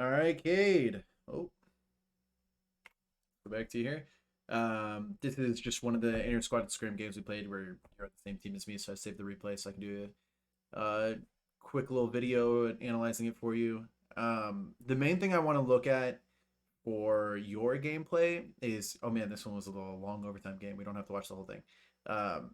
All right, Cade. Oh, go back to you here. This is just one of the inter squad scrim games we played where you're on the same team as me, so I saved the replay so I can do a quick little video analyzing it for you. The main thing I want to look at for your gameplay is, oh man, this one was a little long overtime game. We don't have to watch the whole thing. Um,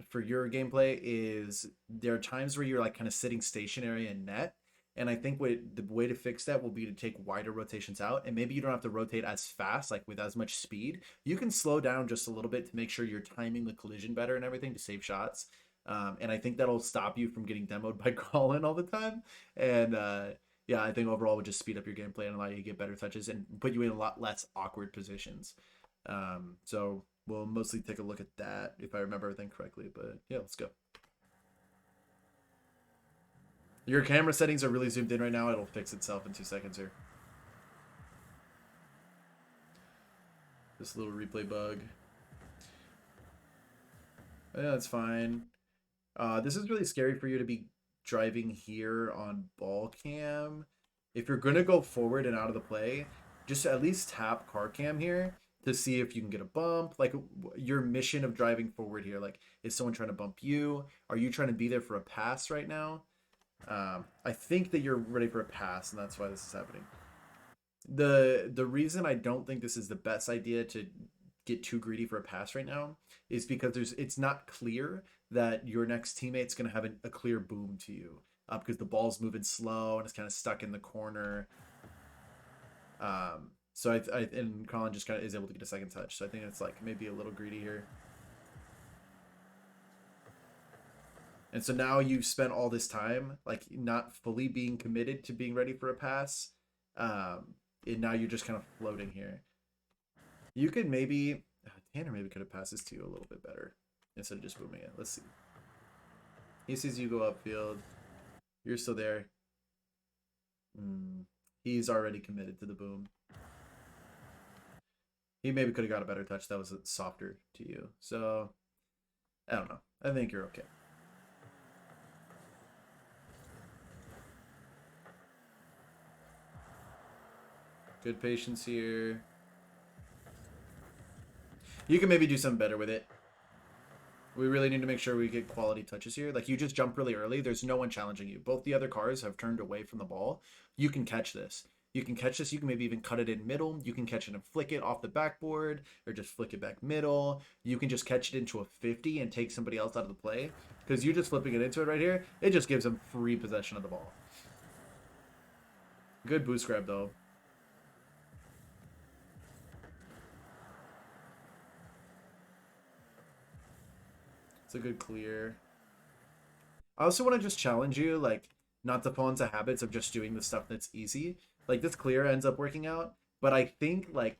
for your gameplay is there are times where you're like kind of sitting stationary in net. And I think the way to fix that will be to take wider rotations out. And maybe you don't have to rotate as fast, like with as much speed. You can slow down just a little bit to make sure you're timing the collision better and everything to save shots. And I think that'll stop you from getting demoed by crawling all the time. And yeah, I think overall would just speed up your gameplay and allow you to get better touches and put you in a lot less awkward positions. So we'll mostly take a look at that if I remember everything correctly. But yeah, let's go. Your camera settings are really zoomed in right now. It'll fix itself in 2 seconds here. This little replay bug. Yeah, that's fine. This is really scary for you to be driving here on ball cam. If you're gonna go forward and out of the play, just at least tap car cam here to see if you can get a bump. Like your mission of driving forward here, like is someone trying to bump you? Are you trying to be there for a pass right now? I think that you're ready for a pass, and that's why this is happening. The reason I don't think this is the best idea to get too greedy for a pass right now is because it's not clear that your next teammate's going to have a clear boom to you because the ball's moving slow and it's kind of stuck in the corner. So and Colin just kind of is able to get a second touch. So I think it's like maybe a little greedy here. And so now you've spent all this time like not fully being committed to being ready for a pass. And now you're just kind of floating here. You could maybe Tanner maybe could have passed this to you a little bit better instead of just booming it. Let's see. He sees you go upfield. You're still there. He's already committed to the boom. He maybe could have got a better touch that was softer to you. So I don't know. I think you're okay. Good patience here. You can maybe do something better with it. We really need to make sure we get quality touches here. Like you just jump really early. There's no one challenging you. Both the other cars have turned away from the ball. You can catch this. You can catch this. You can maybe even cut it in middle. You can catch it and flick it off the backboard or just flick it back middle. You can just catch it into a 50 and take somebody else out of the play. Because you're just flipping it into it right here. It just gives them free possession of the ball. Good boost grab though. It's a good clear. I also want to just challenge you, like, not to fall into habits of just doing the stuff that's easy. Like, this clear ends up working out, but I think, like,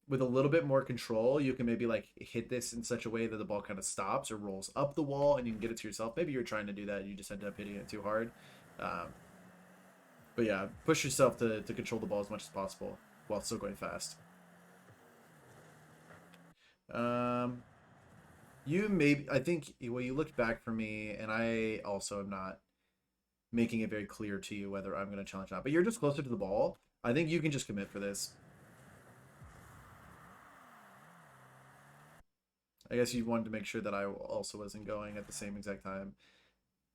with a little bit more control, you can maybe, like, hit this in such a way that the ball kind of stops or rolls up the wall and you can get it to yourself. Maybe you're trying to do that and you just end up hitting it too hard. But yeah, push yourself to control the ball as much as possible while still going fast. You maybe I think well you looked back for me and I also am not making it very clear to you whether I'm going to challenge or not. But you're just closer to the ball. I think you can just commit for this. I guess you wanted to make sure that I also wasn't going at the same exact time.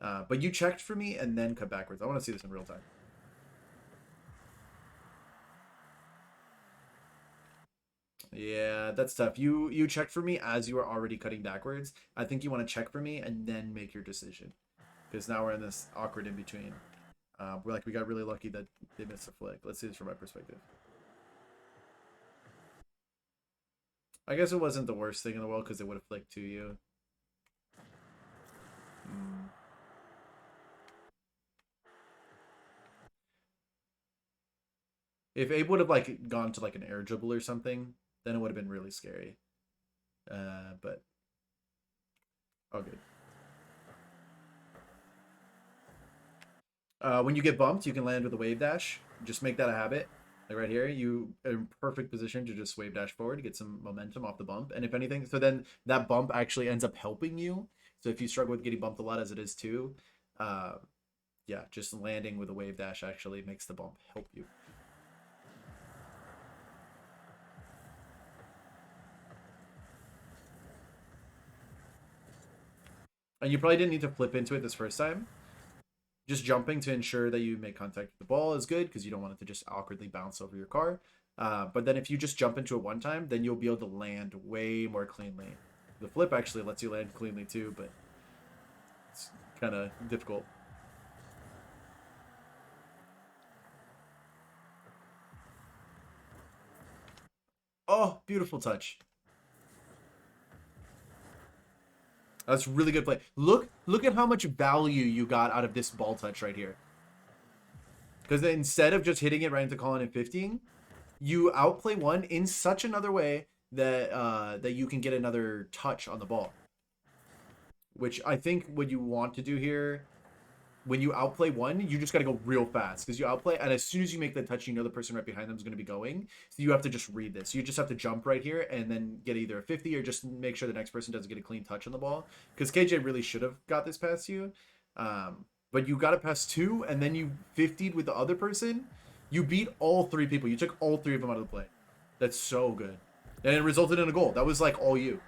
But you checked for me and then cut backwards. I want to see this in real time. Yeah, that's tough. You checked for me as you were already cutting backwards. I think you want to check for me and then make your decision. Because now we're in this awkward in between. We got really lucky that they missed a flick. Let's see this from my perspective. I guess it wasn't the worst thing in the world because it would have flicked to you. Hmm. If Abe would have like gone to like an air dribble or something, then it would have been really scary. But oh good. When you get bumped, you can land with a wave dash. Just make that a habit. Like right here, you are in perfect position to just wave dash forward, get some momentum off the bump. And if anything, so then that bump actually ends up helping you. So if you struggle with getting bumped a lot as it is too, yeah, just landing with a wave dash actually makes the bump help you. And you probably didn't need to flip into it this first time. Just jumping to ensure that you make contact with the ball is good because you don't want it to just awkwardly bounce over your car. But then if you just jump into it one time, then you'll be able to land way more cleanly. The flip actually lets you land cleanly too, but it's kind of difficult. Oh, beautiful touch. That's really good play. Look at how much value you got out of this ball touch right here. Because instead of just hitting it right into Colin and 15, you outplay one in such another way that that you can get another touch on the ball. Which I think what you want to do here, when you outplay one, you just got to go real fast because you outplay, and as soon as you make the touch, you know the person right behind them is going to be going. So you have to just read this. You just have to jump right here and then get either a 50 or just make sure the next person doesn't get a clean touch on the ball. Because KJ really should have got this past you. But you got it past two, and then you 50'd with the other person. You beat all three people. You took all three of them out of the play. That's so good. And it resulted in a goal. That was like all you.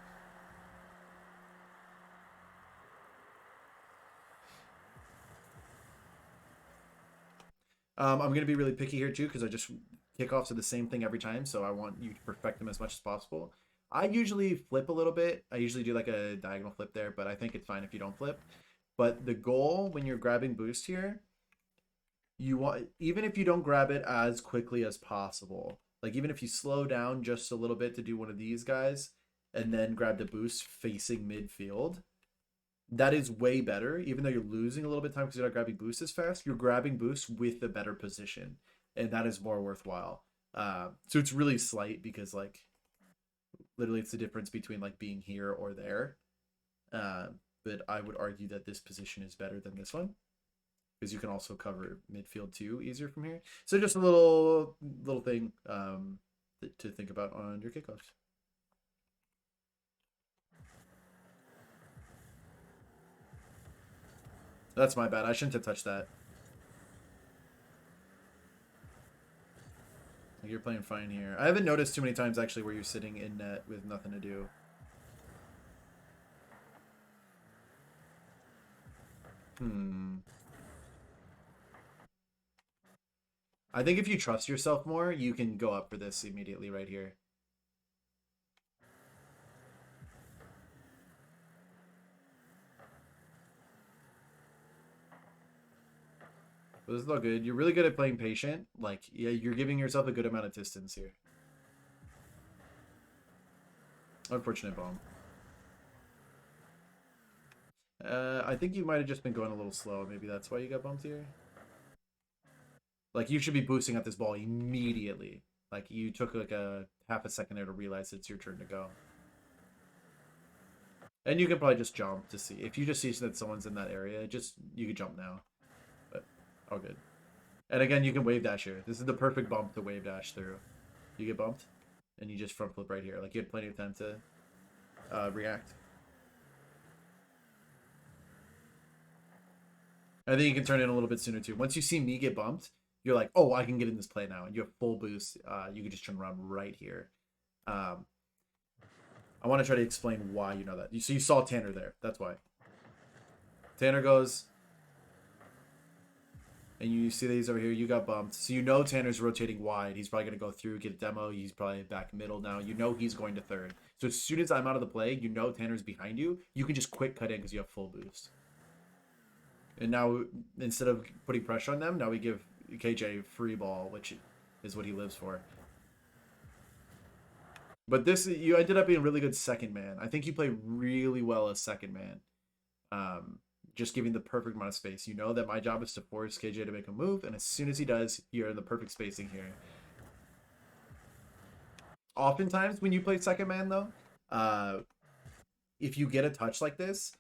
I'm going to be really picky here too because I just kickoffs are the same thing every time, so I want you to perfect them as much as possible. I usually flip a little bit. I usually do like a diagonal flip there, but I think it's fine if you don't flip. But the goal when you're grabbing boost here, you want, even if you don't grab it as quickly as possible, like even if you slow down just a little bit to do one of these guys and then grab the boost facing midfield, that is way better. Even though you're losing a little bit of time because you're not grabbing boost as fast, you're grabbing boost with a better position, and that is more worthwhile. So it's really slight because like literally it's the difference between like being here or there. Uh, but I would argue that this position is better than this one because you can also cover midfield too easier from here. So just a little thing to think about on your kickoffs. That's my bad. I shouldn't have touched that. You're playing fine here. I haven't noticed too many times actually where you're sitting in net with nothing to do. I think if you trust yourself more, you can go up for this immediately right here. But this is all good. You're really good at playing patient. Like, yeah, you're giving yourself a good amount of distance here. Unfortunate bomb. I think you might have just been going a little slow. Maybe that's why you got bumped here. Like, you should be boosting at this ball immediately. Like, you took like a half a second there to realize it's your turn to go. And you can probably just jump to see. If you just see that someone's in that area, just, you can jump now. But, all good. And again, you can wave dash here. This is the perfect bump to wave dash through. You get bumped, and you just front flip right here. Like, you had plenty of time to react. I think you can turn in a little bit sooner too. Once you see me get bumped, you're like, oh, I can get in this play now. And you have full boost. You can just turn around right here. I want to try to explain why you know that. So you saw Tanner there. That's why. Tanner goes, and you see that he's over here. You got bumped. So you know Tanner's rotating wide. He's probably going to go through, get a demo. He's probably back middle now. You know he's going to third. So as soon as I'm out of the play, you know Tanner's behind you. You can just quick cut in because you have full boost. And now, instead of putting pressure on them, now we give KJ free ball, which is what he lives for. But this, you ended up being a really good second man. I think you play really well as second man. Just giving the perfect amount of space. You know that my job is to force KJ to make a move, and as soon as he does, you're in the perfect spacing here. Oftentimes, when you play second man, though, if you get a touch like this,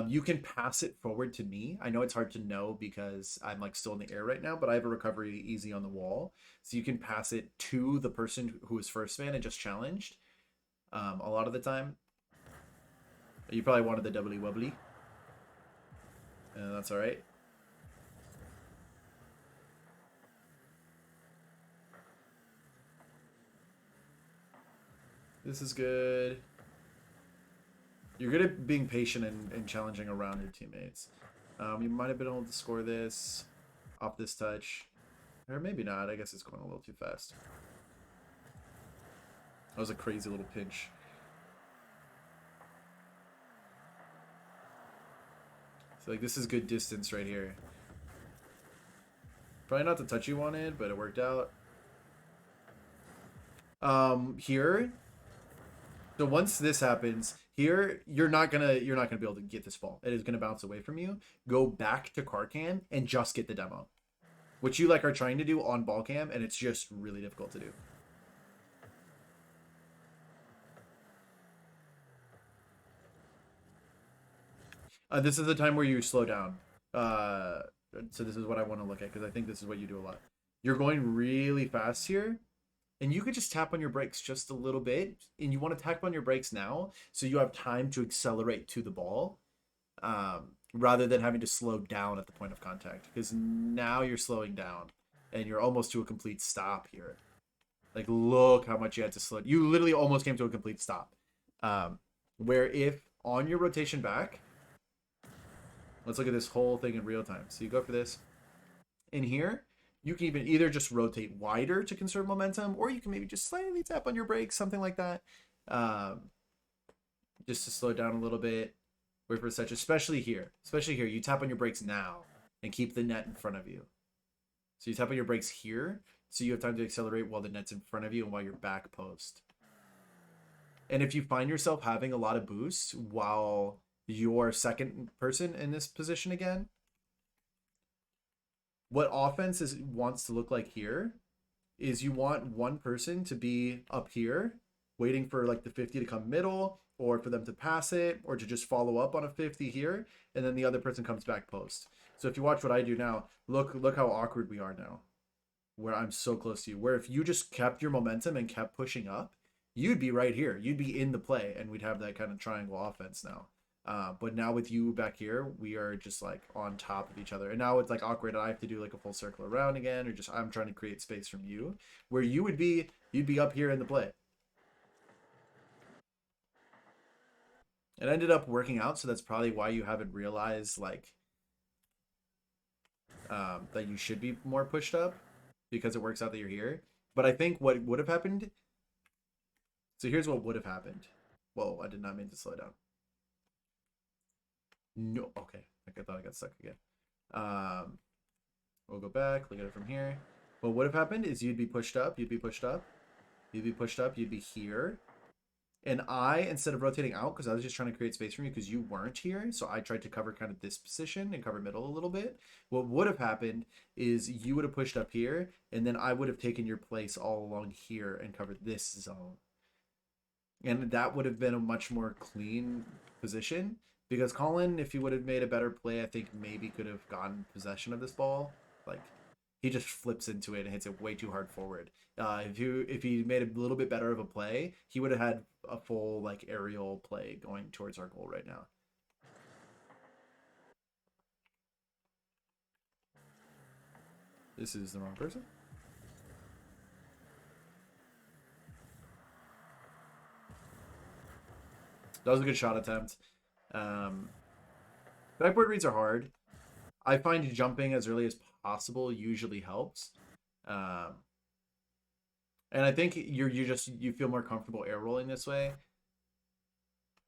you can pass it forward to me. I know it's hard to know because I'm like still in the air right now, but I have a recovery easy on the wall. So you can pass it to the person who is first man and just challenged. A lot of the time. You probably wanted the doubly wobbly. That's all right. This is good. You're good at being patient and challenging around your teammates. You might have been able to score this off this touch. Or maybe not. I guess it's going a little too fast. That was a crazy little pinch. So, like, this is good distance right here. Probably not the touch you wanted, but it worked out. Here. So once this happens, here you're not gonna be able to get this ball. It is gonna bounce away from you. Go back to car cam and just get the demo, which you like are trying to do on ball cam, and it's just really difficult to do. This is the time where you slow down. So this is what I want to look at because I think this is what you do a lot. You're going really fast here, and you could just tap on your brakes just a little bit, and you want to tap on your brakes now so you have time to accelerate to the ball, rather than having to slow down at the point of contact, because now you're slowing down and you're almost to a complete stop here. Like, look how much you had to slow. You literally almost came to a complete stop. Where if on your rotation back, let's look at this whole thing in real time. So you go for this. In here, you can even either just rotate wider to conserve momentum, or you can maybe just slightly tap on your brakes, something like that. Just to slow it down a little bit. Wait for such, especially here. Especially here, you tap on your brakes now and keep the net in front of you. So you tap on your brakes here, so you have time to accelerate while the net's in front of you and while you're back post. And if you find yourself having a lot of boosts while you're second person in this position again, what offense wants to look like here is you want one person to be up here waiting for like the 50 to come middle, or for them to pass it, or to just follow up on a 50 here, and then the other person comes back post. So if you watch what I do now, look how awkward we are now, where I'm so close to you, where if you just kept your momentum and kept pushing up, you'd be right here. You'd be in the play, and we'd have that kind of triangle offense now. But now with you back here, we are just like on top of each other. And now it's like awkward. I have to do like a full circle around again, or just I'm trying to create space from you, where you'd be up here in the play. It ended up working out, so that's probably why you haven't realized like that you should be more pushed up, because it works out that you're here. But I think what would have happened. So here's what would have happened. Whoa, I did not mean to slow down. No, okay. I thought I got stuck again. We'll go back, look at it from here. What would have happened is you'd be pushed up, you'd be pushed up, you'd be pushed up, you'd be here. And I, instead of rotating out, because I was just trying to create space for you because you weren't here, so I tried to cover kind of this position and cover middle a little bit. What would have happened is you would have pushed up here, and then I would have taken your place all along here and covered this zone. And that would have been a much more clean position, because Colin, if he would have made a better play, I think maybe could have gotten possession of this ball. Like, he just flips into it and hits it way too hard forward. If he made a little bit better of a play, he would have had a full like aerial play going towards our goal right now. This is the wrong person. That was a good shot attempt. Backboard reads are hard. I find jumping as early as possible usually helps. And I think you feel more comfortable air rolling this way.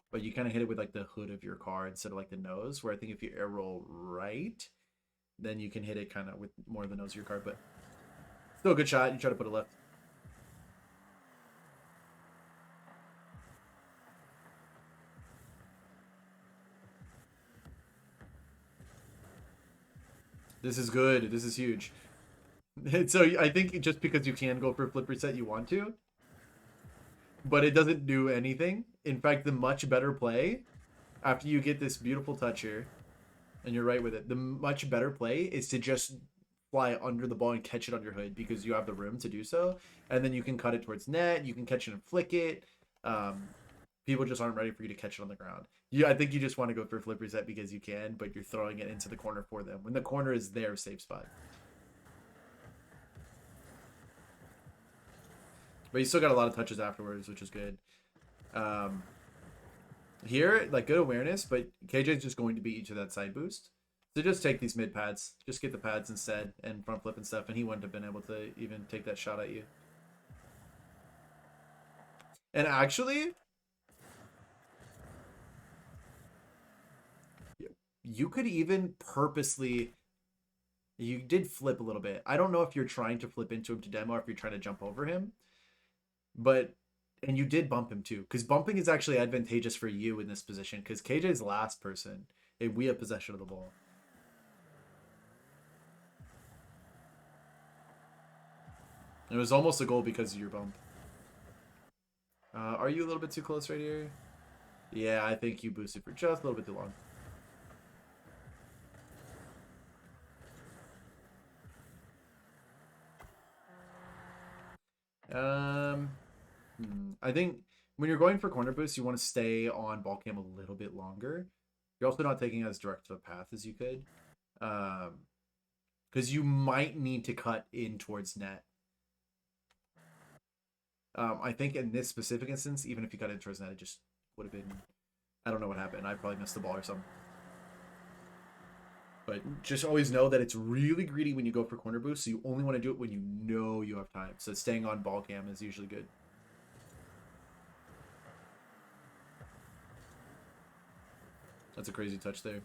But you kind of hit it with like the hood of your car instead of like the nose, where I think if you air roll right, then you can hit it kind of with more of the nose of your car. But still a good shot. You try to put it left. This is good. This is huge. So I think just because you can go for a flip reset, you want to, but it doesn't do anything. In fact, the much better play, after you get this beautiful touch here, and you're right with it, the much better play is to just fly under the ball and catch it on your hood, because you have the room to do so, and then you can cut it towards net. You can catch it and flick it. People just aren't ready for you to catch it on the ground. I think you just want to go for a flip reset because you can, but you're throwing it into the corner for them when the corner is their safe spot. But you still got a lot of touches afterwards, which is good. Here, like, good awareness, but KJ's just going to beat you to that side boost. So just take these mid pads. Just get the pads instead and front flip and stuff, and he wouldn't have been able to even take that shot at you. And actually, you could even purposely... You did flip a little bit. I don't know if you're trying to flip into him to demo or if you're trying to jump over him. But... And you did bump him too. Because bumping is actually advantageous for you in this position. Because KJ's last person. And we have possession of the ball. It was almost a goal because of your bump. Are you a little bit too close right here? Yeah, I think you boosted for just a little bit too long. I think when you're going for corner boost, you want to stay on ball cam a little bit longer. You're also not taking as direct of a path as you could. Because you might need to cut in towards net. I think in this specific instance, even if you cut in towards net, it just would have been... I don't know what happened. I probably missed the ball or something. But just always know that it's really greedy when you go for corner boost, so you only want to do it when you know you have time. So staying on ball cam is usually good. That's a crazy touch there.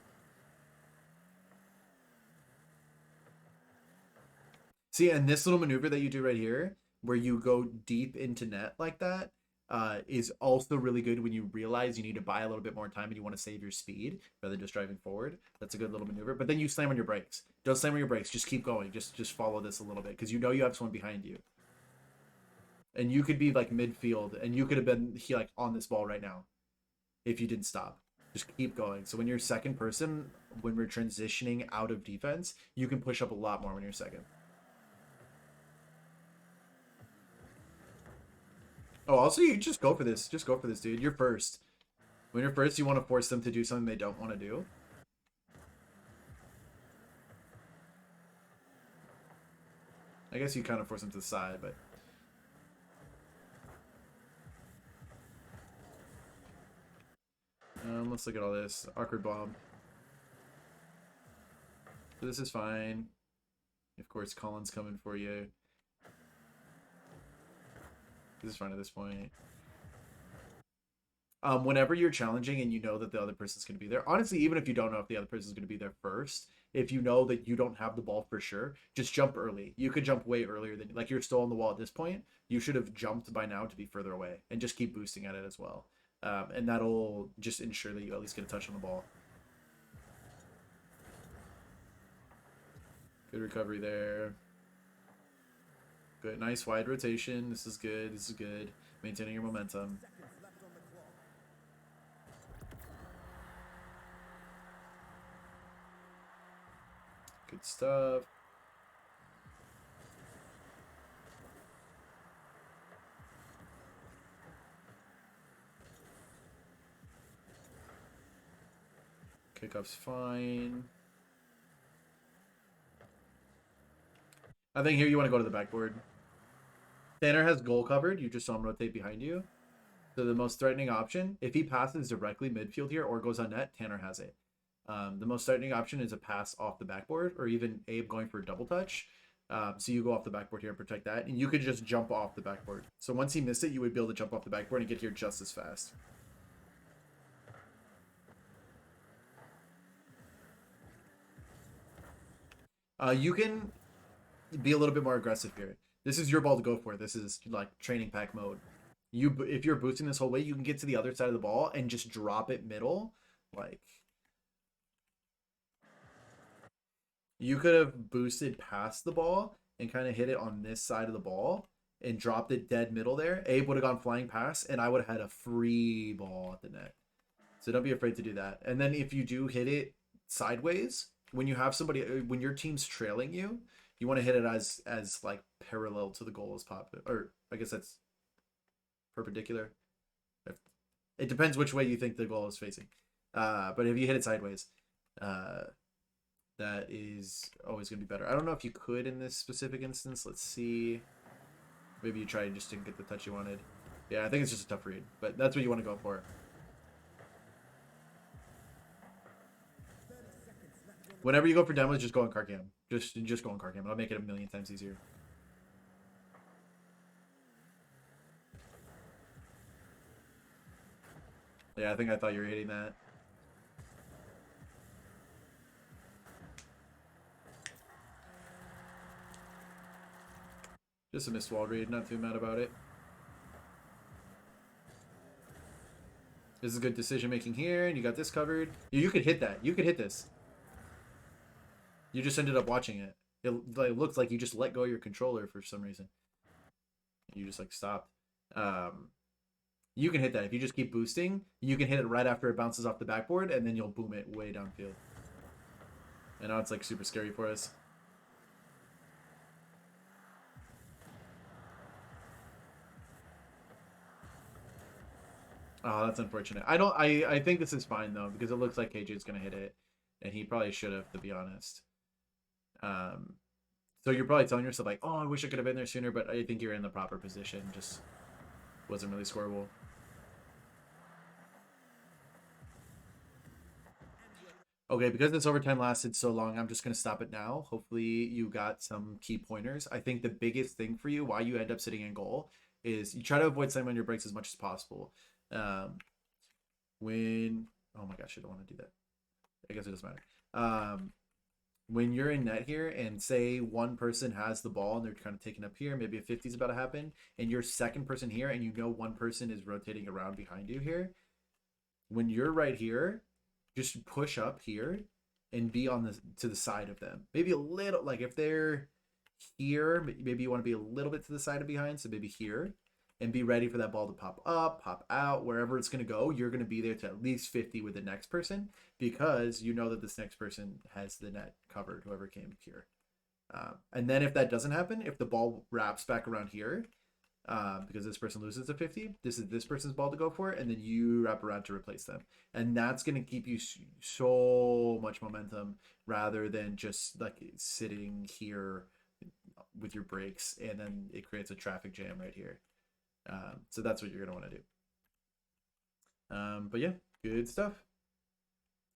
See, and this little maneuver that you do right here, where you go deep into net like that, is also really good when you realize you need to buy a little bit more time and you want to save your speed rather than just driving forward. That's a good little maneuver. But then you slam on your brakes. Don't slam on your brakes. Just keep going. Just follow this a little bit because you know you have someone behind you. And you could be like midfield and you could have been like on this ball right now if you didn't stop. Just keep going. So when you're second person, when we're transitioning out of defense, you can push up a lot more when you're second. Oh, also, you just go for this. Just go for this, dude. You're first. When you're first, you want to force them to do something they don't want to do. I guess you kind of force them to the side, but... let's look at all this. Awkward bomb. So this is fine. Of course, Colin's coming for you. This is fine at this point. Whenever you're challenging and you know that the other person's going to be there, honestly, even if you don't know if the other person's going to be there first, if you know that you don't have the ball for sure, just jump early. You could jump way earlier than, like, you're still on the wall at this point. You should have jumped by now to be further away and just keep boosting at it as well. And that'll just ensure that you at least get a touch on the ball. Good recovery there. Good, nice wide rotation. This is good. This is good. Maintaining your momentum. Good stuff. Kickup's fine. I think here you want to go to the backboard. Tanner has goal covered. You just saw him rotate behind you. So the most threatening option, if he passes directly midfield here or goes on net, Tanner has it. The most threatening option is a pass off the backboard or even Abe going for a double touch. So you go off the backboard here and protect that. And you could just jump off the backboard. So once he missed it, you would be able to jump off the backboard and get here just as fast. You can be a little bit more aggressive here. This is your ball to go for. This is like training pack mode. If you're boosting this whole way, you can get to the other side of the ball and just drop it middle. Like, you could have boosted past the ball and kind of hit it on this side of the ball and dropped it dead middle there. Abe would have gone flying past, and I would have had a free ball at the net. So don't be afraid to do that. And then if you do hit it sideways, when you have somebody, when your team's trailing you, you want to hit it as like parallel to the goal as possible. Or I guess that's perpendicular. It depends which way you think the goal is facing. But if you hit it sideways, that is always going to be better. I don't know if you could in this specific instance. Let's see. Maybe you tried and just didn't get the touch you wanted. Yeah, I think it's just a tough read, but that's what you want to go for. Whenever you go for demos, just go on car cam. Just go on car cam. It'll make it a million times easier. Yeah, I think I thought you were hitting that. Just a missed wall read. Not too mad about it. This is good decision making here, and you got this covered. You could hit that. You could hit this. You just ended up watching it. It like, looks like you just let go of your controller for some reason. You just like stopped. You can hit that. If you just keep boosting, you can hit it right after it bounces off the backboard, and then you'll boom it way downfield. And now it's like super scary for us. Oh, that's unfortunate. I think this is fine though, because it looks like KJ's gonna hit it. And he probably should have, to be honest. So you're probably telling yourself like, oh, I wish I could have been there sooner, but I think you're in the proper position. Just wasn't really scoreable. Okay, because this overtime lasted so long, I'm just going to stop it now. Hopefully you got some key pointers. I think the biggest thing for you, why you end up sitting in goal, is you try to avoid slamming on your brakes as much as possible. When... Oh my gosh, I don't want to do that. I guess it doesn't matter. When you're in net here and say one person has the ball and they're kind of taking up here, maybe a 50 is about to happen, and you're second person here and you know one person is rotating around behind you here, when you're right here, just push up here and be on to the side of them. Maybe a little, like if they're here, maybe you want to be a little bit to the side of behind, so maybe here, and be ready for that ball to pop up, pop out, wherever it's going to go. You're going to be there to at least 50 with the next person, because you know that this next person has the net covered, whoever came here. And then if that doesn't happen, if the ball wraps back around here, because this person loses to 50, this is this person's ball to go for, and then you wrap around to replace them. And that's going to keep you so much momentum rather than just like sitting here with your brakes, and then it creates a traffic jam right here. So that's what you're going to want to do. But yeah, good stuff.